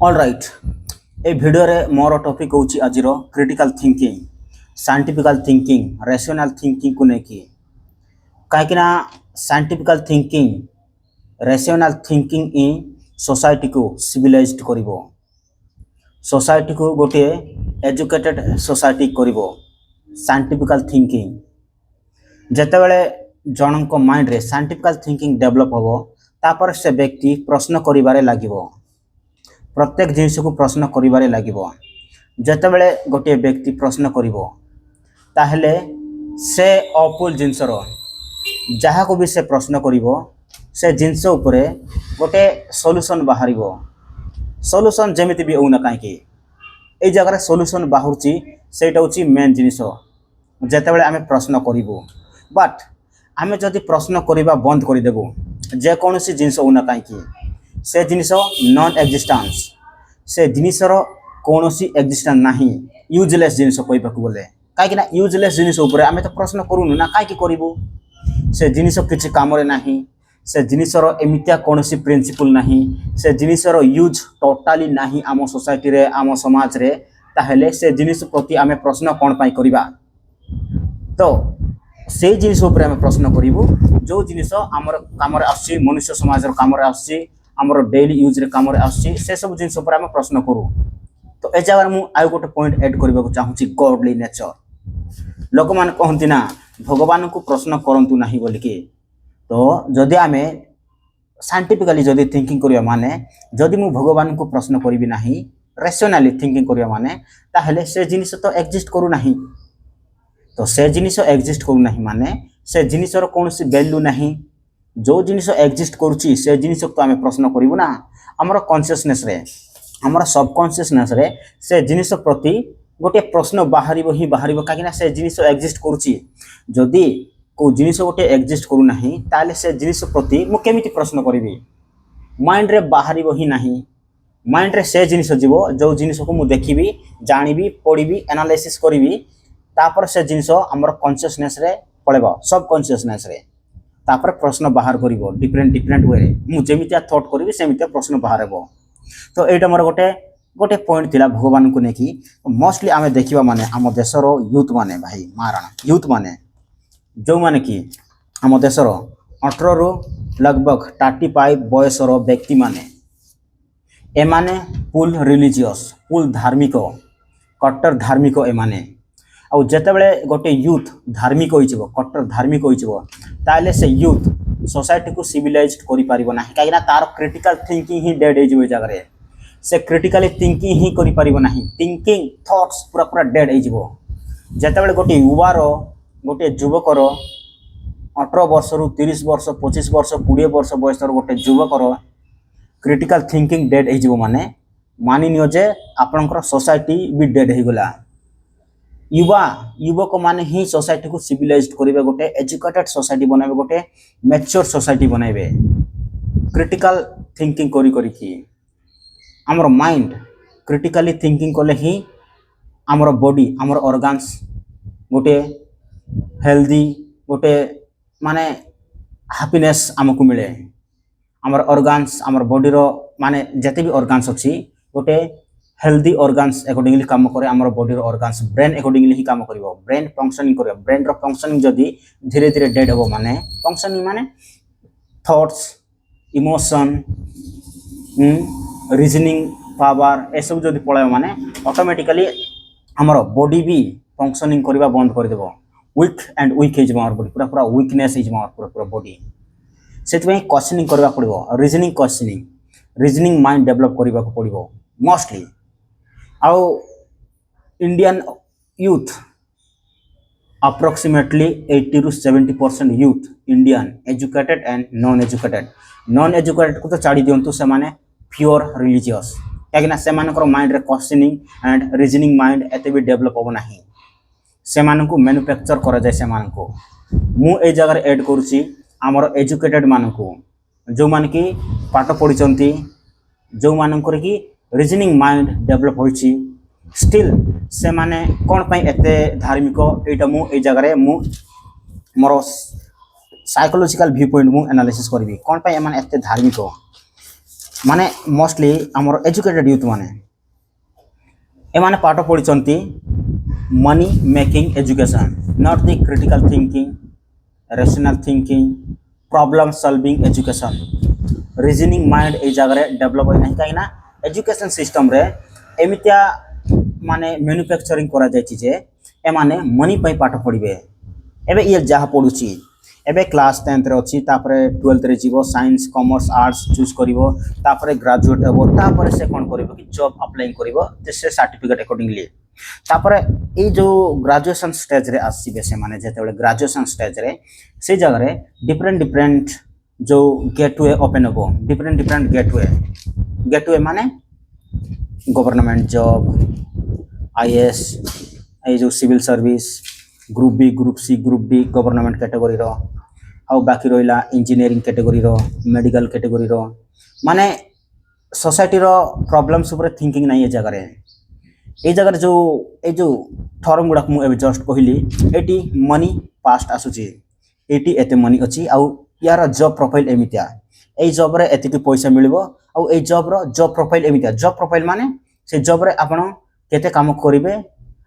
All right ए video रे मोर topic होची आजिरो critical thinking scientifical thinking rational thinking को नेकी काहेकिना साइंटिफिकल थिंकिंग रेशनल थिंकिंग इ सोसाइटी को सिविलाइज्ड करिवो सोसाइटी को गोटे एजुकेटेड सोसाइटी करिवो साइंटिफिकल थिंकिंग जेतेबेले जनक माइंड रे साइंटिफिकल थिंकिंग डेवलप होबो तापर से व्यक्ति प्रश्न करिबारे लागिवो प्रत्येक जिनिस को प्रश्न करिबारे लागिवो जेतेबेले गोटे व्यक्ति प्रश्न करिवो ताहेले से अपुल जिनसर जहाँ को भी से प्रश्न करिवो से जिनस उपरे गोटे सॉल्यूशन बाहरिवो सॉल्यूशन जेमिति भी होना काहेकि ए जगह सॉल्यूशन बाहुची सेटा होची मेन जिनिस जेतेबेले आमे प्रश्न करिवो बट आमे जदि प्रश्न करिबा बंद करि देबो जे कोनोसी जिनिस होना काहेकि से जिनिस नॉन एक्जिस्टेंस से जिनिसर कोनोसी एक्जिस्टेंस नाही यूजलेस जिनिस कहबाकू बोले काहेकि ना यूजलेस जिनिस उपरे आमे तो प्रश्न करूनु ना काहेकि करिवो से जिनिस किछि काम रे नाही से जिनिसर एमितिया कोनोसी प्रिंसिपल नाही से जिनिसर यूज टोटाली नाही आम सोसाइटी रे आम समाज रे ताहेले से जिनिस प्रति आमे प्रश्न कोन पाई करिबा तो से जिनिस उपरे आमे प्रश्न करिवो जो जिनिस हमर काम रे आसी मनुष्य समाज रे काम रे आसी हमर डेली यूज रे काम रे आसी से सब जिनिस ऊपर हम प्रश्न करू तो ए जगह मु आइ गोटे पॉइंट ऐड करबा को चाहूची गॉडली नेचर लोक मान कहंती ना भगवान को प्रश्न करंतु नाही बोली के तो जदि आमे साइंटिफिकली जदि थिंकिंग करिया माने जदि मु भगवान को प्रश्न करबी नाही रेशनली थिंकिंग करिया माने ताहेले से जिनिस तो एग्जिस्ट करू नाही तो से जिनिस एग्जिस्ट करू नाही माने से जिनिसर कोनोसी वैल्यू नाही जो जिनिस एग्जिस्ट करुची से जिनिस तो आमे प्रश्न करिवो ना हमर कॉन्शियसनेस रे हमर सबकॉन्शियसनेस रे से जिनिस प्रति गोटे प्रश्न बाहरिबो ही बाहरिबो काकिना से जिनिस एग्जिस्ट करुची जदि को जिनिस गोटे एग्जिस्ट करू नाही ताले से जिनिस प्रति मु केमिति प्रश्न करिवि माइंड रे बाहरिबो ही नाही माइंड रे से जिनिस जीवो जो जिनिस को मु देखिबी जानिबी पढिबी एनालिसिस करिवि तापर से जिनिस हमर कॉन्शियसनेस रे पळेबो सबकॉन्शियसनेस रे तापर प्रश्न बाहर करिवो डिफरेंट वे रे मु जेमितिया थॉट करिवि सेमितिया प्रश्न बाहर हेबो तो एटा मोर गोटे पॉइंट थिला भगवान को नेकी मोस्टली आमे देखिबा माने हम देशर यूथ माने भाई माराना यूथ माने जो माने कि हम देशर 18 रु लगभग 35 बयसर व्यक्ति माने ए माने फुल रिलीजियस फुल धार्मिक कट्टर धार्मिक ए माने और जेतेबेले गोटे यूथ धार्मिक होइछबो कट्टर धार्मिक होइछबो ताले से यूथ सोसाइटी को सिविलाइज्ड करि पारिबो नाही काहेना तार क्रिटिकल थिंकिंग ही डेड होइजबो जगह रे से क्रिटिकली थिंकिंग ही करि पारिबो नाही थिंकिंग थॉट्स पूरा पूरा डेड होइजबो जेतेबेले गोटे युवार गोटे युवकर 18 वर्ष रु 30 वर्ष 25 वर्ष 20 वर्ष बयसर गोटे युवकर क्रिटिकल थिंकिंग डेड होइजबो माने मानि नियो जे आपनकर सोसाइटी भी डेड होई गला युवक माने ही सोसाइटी को सिविलाइज्ड करिवे गोटे एजुकेटेड सोसाइटी बनाबे गोटे मैच्योर सोसाइटी बनाबे क्रिटिकल थिंकिंग करी कि हमर माइंड क्रिटिकली थिंकिंग कले ही हमर बॉडी हमर ऑर्गन्स गोटे हेल्दी गोटे माने हैप्पीनेस हमको मिले हमर ऑर्गन्स हमर बॉडी रो माने जते भी ऑर्गन्स अछि गोटे हेल्दी ऑर्गन्स अकॉर्डिंगली काम करे हमर बॉडी रो ऑर्गन्स ब्रेन अकॉर्डिंगली ही काम करिवो ब्रेन फंक्शनिंग करिवो ब्रेन रो फंक्शनिंग जदी धीरे धीरे डेड होबो माने फंक्शनिंग माने थॉट्स इमोशन रीजनिंग पावर ए सब जदी पळाय माने ऑटोमेटिकली हमर बॉडी भी फंक्शनिंग करबा बंद कर देबो वीक एंड वीक हे हमर बॉडी पूरा पूरा वीकनेस हे हमर पूरा पूरा बॉडी सेतबे क्वेश्चनिंग करबा पड़िबो रीजनिंग माइंड डेवलप करबा को पड़िबो मोस्टली आउ इंडियन यूथ अप्रोक्सीमेटली 80 रु 70% youth Indian educated and non educated को तो छाड़ी दियंतु से माने प्योर रिलीजियस काहेना से मानकर माइंड रे क्वेश्चनिंग एंड रीजनिंग माइंड एते भी डेवलप हो नाही से मान को मैन्युफैक्चर करा जाय से मान को मु ए जगह ऐड करूची हमर एजुकेटेड मान को जो मान की पाठ पढिचंती जो मानकर की रीजनिंग माइंड डेवलप होइची स्टिल से माने कोन पई एते धार्मिक एटा मु ए जगह रे मु मोर साइकोलॉजिकल व्यू पॉइंट मु एनालिसिस करबी कोन पई माने एते धार्मिक माने मोस्टली आमर एजुकेटेड यूथ माने एमाने पाठ पढ़ी money making education not the critical thinking rational thinking problem solving education reasoning mind a जगह डेवलप होना कहीं एजुकेशन सिस्टम रे एमितिया माने मैन्युफैक्चरिंग करा जायछि जे एमाने मनी पई पाठ पढ़िबे एबे ये जहाँ पढ़ुची एबे क्लास 10th रे अछि तापरे 12th रे जीवो साइंस कॉमर्स आर्ट्स चूज करिवो तापरे ग्रेजुएट हेबो तापरे से कोन करिवो कि जॉब अप्लाई करिवो से सर्टिफिकेट अकॉर्डिंगली तापरे ए जो ग्रेजुएशन स्टेज रे आसीबे से माने जेतेबे ग्रेजुएशन स्टेज रे से जगह रे डिफरेंट जो गेटवे ओपन हो डिफरेंट गेटवे माने गवर्नमेंट जॉब आईएएस ए जो civil service group B group C group D government category रो आउ बाकी रहिला इंजीनियरिंग कैटेगरी रो मेडिकल कैटेगरी रो माने सोसाइटी रो प्रॉब्लम्स ऊपर थिंकिंग नहीं ए जगह जो थर्म गुडा मु एबे जस्ट कहली एटी मनी पास्ट आसुची एटी एते मनी अछि आउ यार जॉब प्रोफाइल एमितिया ए जॉब रे एतिकी पैसा मिलबो आउ ए जॉब रो जॉब प्रोफाइल एमितिया जॉब प्रोफाइल माने से जॉब रे आपण केते काम करिवे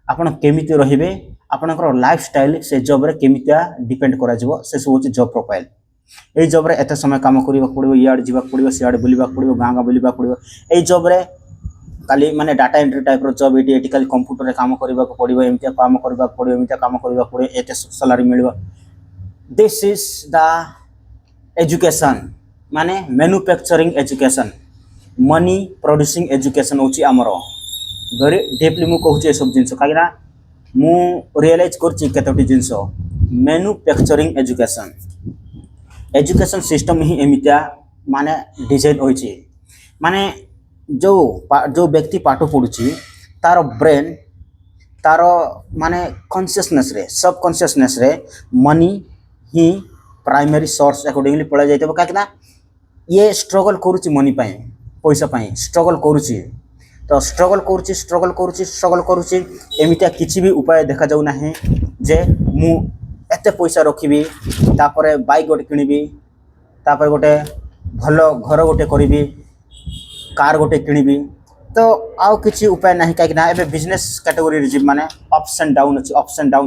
आपण केमिति रहिबे आपनकर लाइफस्टाइल से जॉब रे केमितिया डिपेंड करा जिवो से सब होची जॉब प्रोफाइल ए जॉब रे एते समय काम करिबा पड़िबो याड जिबा पड़िबो सियाड बुलिबा पड़िबो गांगा बुलिबा पड़िबो ए जॉब रे खाली माने डाटा एंट्री टाइप रो जॉब एटी खाली कंप्यूटर रे काम करिबा पड़िबो एमितिया काम करिबा पड़िबो एमितिया काम करिबा पड़िबो एते सैलरी मिलबो दिस इज द एजुकेशन माने manufacturing education money producing education होची हमरो वेरी डीपली मु कहूची सब जिंस कागिना मु रियलाइज करची केतोटी जिंस मैन्युफैक्चरिंग एजुकेशन सिस्टम ही एमितिया माने डिजाइन होईची माने जो व्यक्ति पाठ पढ़ुची तार ब्रेन तार माने कॉन्शियसनेस रे सब कॉन्शियसनेस रे मनी ही प्राइमरी सोर्स अकॉर्डिंगली पड़ा जाइतबो काकिना ये स्ट्रगल करूची मनी पाए पैसा पाए स्ट्रगल करूची तो स्ट्रगल करूची एमितिया किछि भी उपाय देखा जाउ नाही जे मु एते पैसा रखिबी तापरे बाइक गोटे किनिबी तापरे गोटे भलो घर गोटे करिबी कार गोटे किनिबी तो आउ किछि उपाय नाही काकिना एबे बिजनेस कैटेगरी रे माने अप्स एंड डाउन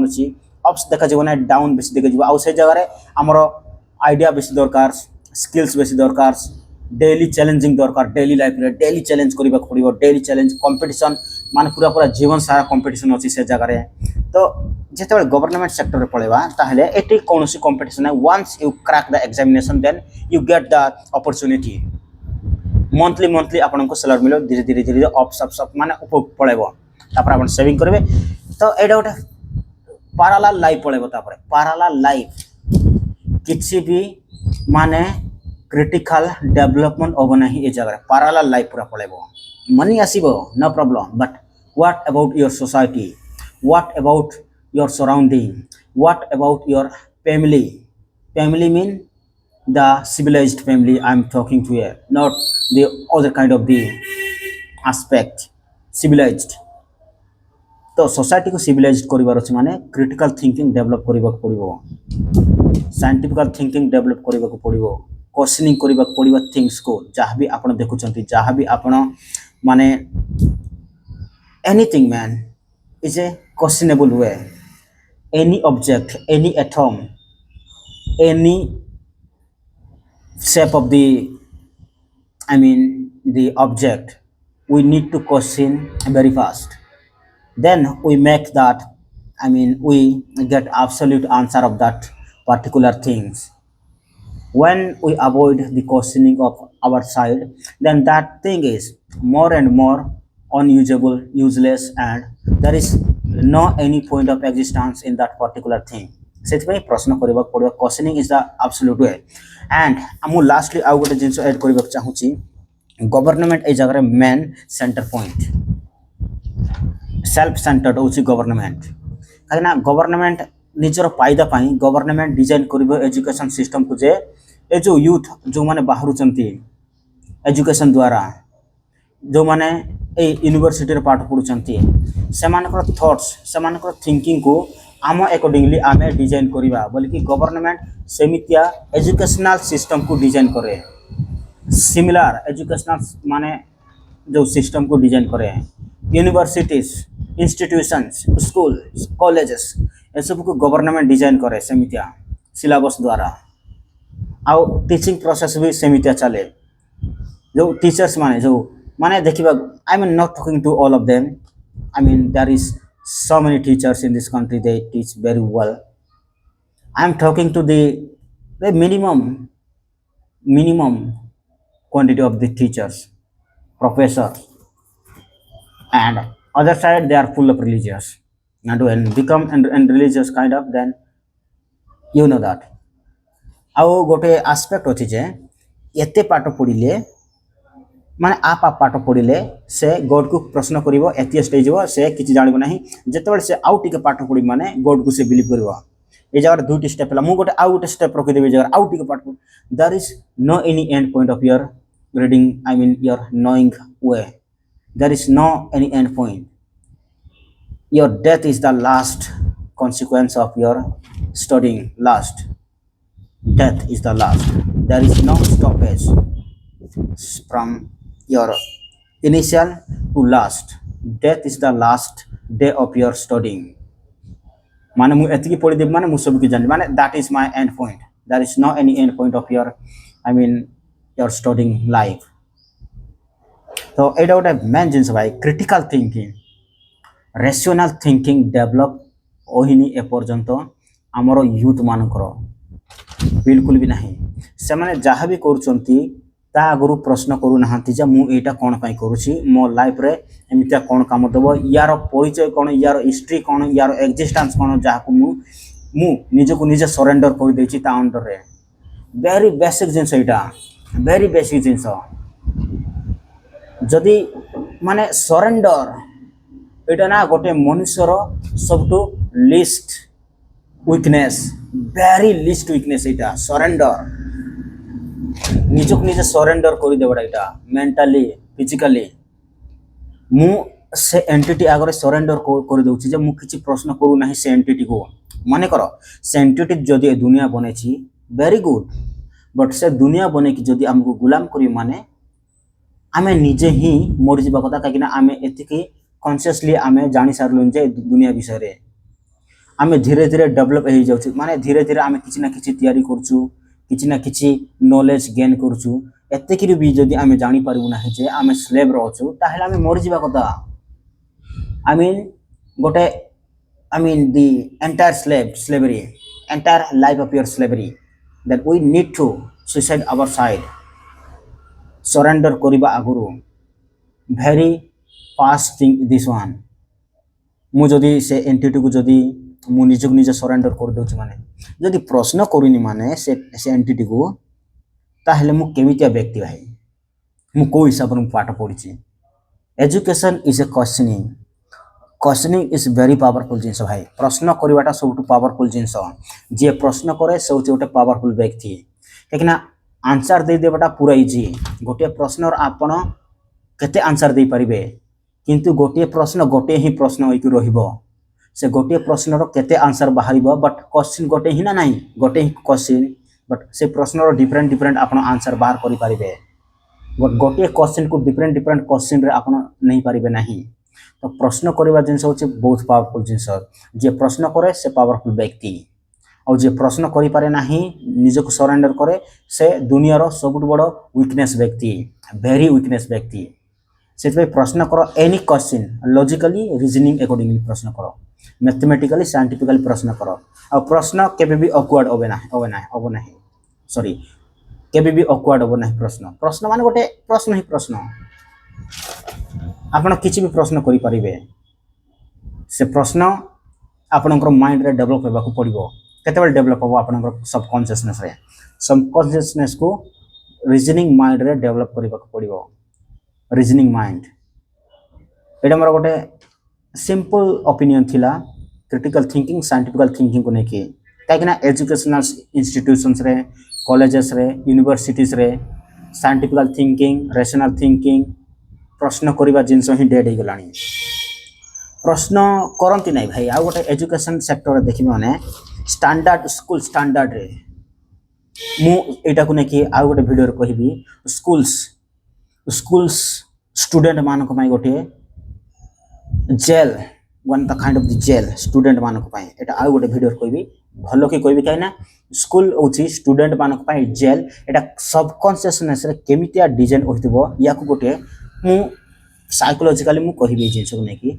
अछि अप्स देखा जाउ ना डाउन बेसी देखा जाउ आउ से जगह रे हमरो आइडिया बेसी दरकार स्किल्स बेसी दरकार डेली चैलेंजिंग दरकार डेली लाइफ रे डेली चैलेंज करिबा पड़िबो डेली चैलेंज कंपटीशन माने पूरा जीवन सारा कंपटीशन अछि से जगह रे तो जेतेबे गवर्नमेंट सेक्टर रे पळेबा ताहले एटी कोनोसी कंपटीशन है once you crack the examination then you get the opportunity monthly आपन को सैलरी मिलो धीरे धीरे अप्स माने उप पळेबो तापर आपन सेविंग करबे तो एडा गोटे पैरेलल लाइफ पळेबो तापर पैरेलल लाइफ किछि भी माने क्रिटिकल डेवलपमेंट होबो नहीं ए जगह पैरेलल लाइफ पूरा पळेबो मनी आसीबो no problem but what about your society what about your surrounding what about your family mean the civilized family I'm talking to here not the other kind of the aspect civilized तो society को civilised करिवार अछि माने critical thinking develop करिबा पड़िबो scientifical thinking develop करिबा पड़िबो questioning करिबा पड़िबो things को जहाँ भी आपण देखुचंती जहाँ भी आपण माने anything man is a questionable way any object any atom any shape of the object we need to question very fast then we make that we get absolute answer of that particular things when we avoid the questioning of our side then that thing is more and more unusable useless and there is no any point of existence in that particular thing सेतपय प्रश्न करबा पड़ो questioning is the absolute way and हमु lastly आउ गोटे जिंस add करबा चाहूची government ए जगह main centre point self centred होची government काना गवर्नमेंट निजर फायदा पाई गवर्नमेंट डिजाइन करबो एजुकेशन सिस्टम को जे ए जो यूथ जो माने बाहरु चंती एजुकेशन द्वारा जो माने ए यूनिवर्सिटी रे पाठ पढु चंती से मानकर थॉट्स से मानकर थिंकिंग को आम अकॉर्डिंगली आम डिजाइन करवा बोलिकी गवर्नमेंट सेमितिया एजुकेशनल सिस्टम को डिजाइन करे सिमिलर एजुकेशनल माने जो सिस्टम को डिजाइन करे हैं यूनिवर्सिटीज इंस्टीट्यूशंस स्कूल कॉलेजेस ए सब को गवर्नमेंट डिजाइन करे सेमितिया सिलेबस द्वारा आउ टीचिंग प्रोसेस भी सेमितिया चले जो टीचर्स माने देखिबा I mean not talking to all of them I mean there is so many teachers in this country they teach very well. I am talking to the minimum quantity of the teachers professors and other side they are full of religious and when become and religious kind of then you know that ଆଉ ଗୋଟେ aspect ଅଛି ଯେ ଏତେ ପାଠ ପଢ଼ିଲେ ମାନେ आप पाठ पढ़िले से गॉड को प्रश्न करिवो एथियस्ट ହେଇଯିବ से କିଛି ଜାଣିବ ନାହିଁ ଯେତେବେଳେ ସେ ଆଉ ଟିକେ ପାଠ ପଢ଼ି ମାନେ गॉड को से बिलीव करिवो ए जगह दुईटी स्टेप ला मु गोटे आउ गोटे स्टेप रखि देबे जगह आउ ଟିକେ पाठ there is no any end point of your reading I mean your knowing way there is no any end point your death is the last consequence of your studying last death is the last there is no stoppage from your initial to last death is the last day of your studying माने मु एतकी पढ़ी देब माने मु सब की जान माने that is my end point there is no any end point of your I mean your studying life तो एटा गोटे मेन जिंस भाई critical thinking rational thinking develop ओहिनी ए पर्यंत आमर यूथ मानकर बिल्कुल भी नहीं से माने जहाँ भी करुचंती ता आगु प्रश्न करू नाहांती जे मु एटा कोन पई करूची मो लाइफ रे एमितिया कोन काम देबो यार परिचय कोन यार हिस्ट्री कोन यार एक्जिस्टेंस कोन जाको मु निजे को निजे सरेंडर कर देची ता अंडर रे वेरी बेसिक जिंस एटा वेरी बेसिक जिंस जदी माने सरेंडर एटा ना गोटे मनुष्यर सबटू least weakness very least weakness एटा सरेंडर निजक निजे सरेंडर कर देबा एटा मेंटली फिजिकली मु से एंटिटी आगरे सरेंडर कर दउची जे मु किछि प्रश्न करू नाही से एंटिटी को माने करो से एंटिटी जदी दुनिया बनेछि वेरी गुड बट से दुनिया बने कि जदी हमको गुलाम करी माने आमे निजे ही मरि जिबा कथा काकिना आमे एतिकी कॉन्शियसली आमे जानि सारलुन जे दुनिया विषय रे आमे धीरे धीरे डेवलप हो जाउछु माने धीरे धीरे आमे किछि ना किछि तैयारी करछु किछि ना किछि नॉलेज गेन करछु एतेकिरि भी जदी आमे जानि पारबु नाही जे आमे स्लेव रहछु ताहेला आमे मरि जिबा कथा आई मीन गोटे I mean the entire slavery entire life of your slavery that we need to suicide our side surrender करिबा आगुरु very fast thing this one मु जदी से एंटिटी को जदी मु निजक निजे सरेंडर कर दउछ माने जदी प्रश्न करूनी माने से एंटिटी को ताहेले मु केमितिया व्यक्ति भाई मु को हिसाब रे पाठ पढिछि education is a questioning is very powerful जिंस भाई प्रश्न करिवाटा सबटु पावरफुल जिंस जे प्रश्न करे से होते पावरफुल व्यक्ति लेकिन आंसर दे देबाटा पूरा इजी गोटे प्रश्न और आपण केते आंसर दे परिबे किंतु गोटे प्रश्न गोटे ही प्रश्न होई रहिबो से गोटे प्रश्न रो केते आंसर बाहरिबो बट क्वेश्चन गोटे ही ना नहीं गोटे ही क्वेश्चन बट से प्रश्न रो डिफरेंट डिफरेंट आपण आंसर बाहर करि परिबे बट गोटे क्वेश्चन को डिफरेंट डिफरेंट क्वेश्चन रे आपण नहीं परिबे नहीं तो प्रश्न करबा जिंस होचे बहुत पावरफुल जिंस जे प्रश्न करे से पावरफुल व्यक्ति और जे प्रश्न करि पारे नाही निजे को सरेंडर करे से दुनिया रो सबुट बड़ वीकनेस व्यक्ति वेरी वीकनेस व्यक्ति से प्रश्न करो any question logically reasoning accordingly प्रश्न करो मैथमेटिकली साइंटिफिकली प्रश्न करो और प्रश्न केबे भी ऑकवर्ड होबे नाही सॉरी केबे भी ऑकवर्ड होबो नाही प्रश्न माने गोटे प्रश्न ही प्रश्न आपण किछि भी प्रश्न करि परिबे से प्रश्न आपनकर माइंड रे डेवलप होबा को पड़िबो केतेबेल डेवलप होबो आपनकर सबकॉन्शियसनेस को रीजनिंग माइंड रे डेवलप करबा को पड़िबो रीजनिंग माइंड एटा मोर गोटे सिंपल ओपिनियन थिला क्रिटिकल थिंकिंग साइंटिफिकल थिंकिंग को नेकी काइकना एजुकेशनल इंस्टीट्यूशंस रे कॉलेजेस रे यूनिवर्सिटीज रे साइंटिफिकल थिंकिंग रेशनल थिंकिंग प्रश्न करिबा जिंस ही डेड हो गलानी प्रश्न करंती नाही भाई आ गोटे एजुकेशन सेक्टर रे देखिबे माने स्टैंडर्ड स्कूल स्टैंडर्ड रे ମୁଁ ଏଇଟାକୁ ନେଇକି ଆଉ ଗୋଟେ ଭିଡ଼ିଓରେ କହିବି ସ୍କୁଲ୍ସ ଷ୍ଟୁଡେଣ୍ଟ ମାନଙ୍କ ପାଇଁ ଗୋଟିଏ jail one the kind of the jail student मानक पाए एटा आ गोटे वीडियो कहबी भलो कि कहबी काई ना स्कूल होची स्टूडेंट मानक पाए जेल एटा सबकॉन्शियसनेस रे केमितिया डिजाइन होइतबो या को गोटे मु साइकोलॉजिकली मु कहबी जे सब नेकी